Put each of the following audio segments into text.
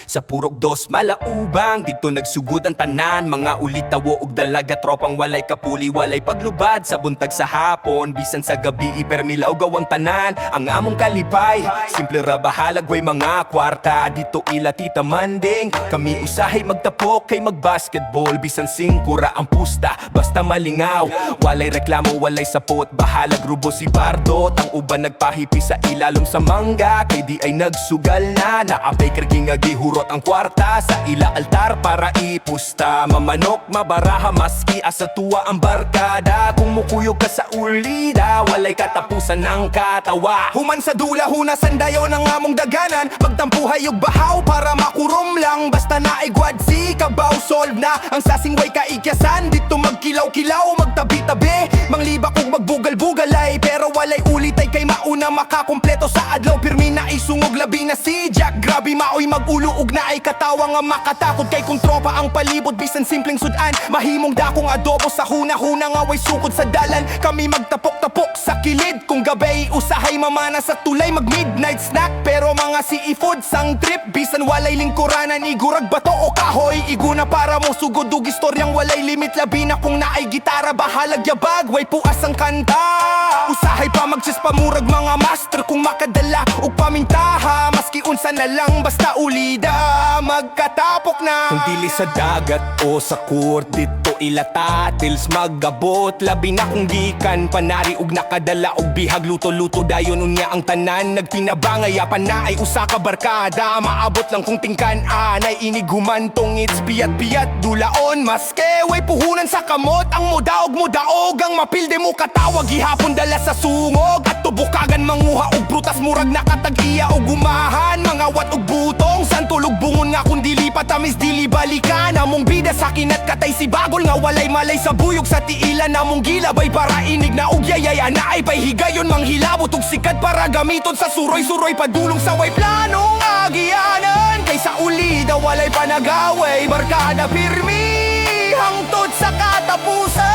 Sa purok dos malaubang, dito nagsugod ang tanan. Mga ulitawo ug dalaga, tropang walay kapuli, walay paglubad. Sa buntag sa hapon, bisan sa gabi ipermilaw gawang tanan. Ang among kalipay, simple ra bahalag way mga kwarta. Dito ila tita manding, kami usahay magtapok kay magbasketball. Bisan singkura ang pusta, basta malingaw. Walay reklamo, walay sapot, bahalag rubo si Bardot. Ang uban nagpahipi sa ilalom sa mangga, kay di ay nagsugal na. Naapay kerking gihurot ang kwarta sa ila altar para ipusta. Mamanok, mabaraha, maski asa tuwa ang barkada. Kung mukuyog ka sa ulida, walay katapusan ng katawa. Human sa dula, hunasan dayo ng among daganan. Magtampuhay og bahaw para makurom lang. Basta naigwadsi, kabaw solve na. Ang sasingway kaikyasan, dito magkilaw-kilaw, magtabi-tabi. Manglibak ug magbugal-bugalay, pero walay ulitay kay mauna makakompleto sa adlaw. Pirmi na isungog, labi na si Jack. Grabe maoy mag-uluog na ay katawa nga makatakot. Kay kung tropa ang palibot, bisan simpleng sudan. Mahimong dakong adobo sa huna-huna nga way sukod sa dalan. Kami magtapok-tapok sa kilid. Kung gabay usahay mamana sa tulay, mag midnight snack. Pero mga seafood sang trip, bisan walay lingkuranan. Igurag bato o kahoy, iguna para mo sugod ug istoryang walay limit. Labi na kung naay gitara, bahalag yabag, way puas ang kanta. Usahay pa magsis pamurag mga master. Kung makadala ug pamintaha, maski unsa na lang basta ulida, magkatapok na. Kung dili sa dagat o sa court, dito ila tatils magabot. Labi na kung gikan panari ug nakadala og bihag, luto-luto dayon unya ang tanan. Nagpinabangay apan na ay usa ka barkada. Maabot lang kung tingkan anay inig humantong. It's piyat-piyat dulaon, maske way puhunan sa kamot. Ang mudaog ang mapilde mo katawag, gihapon dala sa sungog. At tubukagan manguha og prutas, murag nakatag-iya og gumahan. Mga wat og butong, san tulog bungon nga kung dili patamis dili balikan. Among bida sa kinat katay si bagol nga walay malay sa buyog sa tiilan. Among gilabay para inig na og yayay na ay pay higayon manghilabot og sikat para gamiton sa suroy-suroy padulong sa way planong agianan. Kaysa ulida walay panagaway, barkada pirmi hangtod sa katapusan.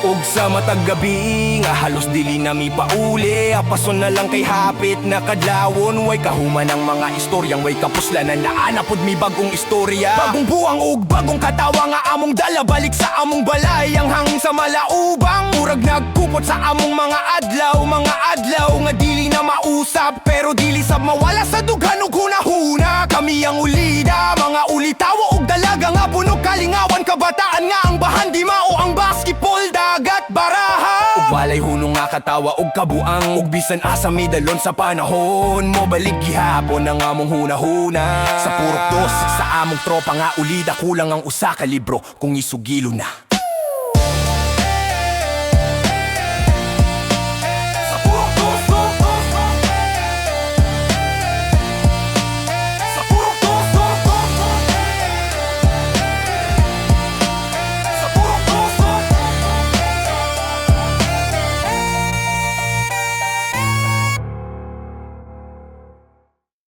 Og sa matag gabi nga halos dili na mi pauli, apason na lang kay hapit na kadlawon. Way kahuman ang mga istoryang way kapuslanan, naanapod mi bagong istorya. Bagong buang ug bagong katawa nga among dala balik sa among balay. Ang hangin sa malaubang murag nagkupot sa among mga adlaw nga dili na mausap, pero dili sa mawala sa dugan ug hunahuna. Kami ang ulida, mga ulitawo ug dalaga nga puno kalingawan. Kabataan nga ang bahan, di mao ang basketball, dagat, baraha. Ug walay hunong nga katawa ug kabuang, ug bisan asa midalon sa panahon mo balik gihapon ang among hunahuna. Sa purok dos, sa among tropa nga ulida, kulang ang usa ka libro kung isugilo na.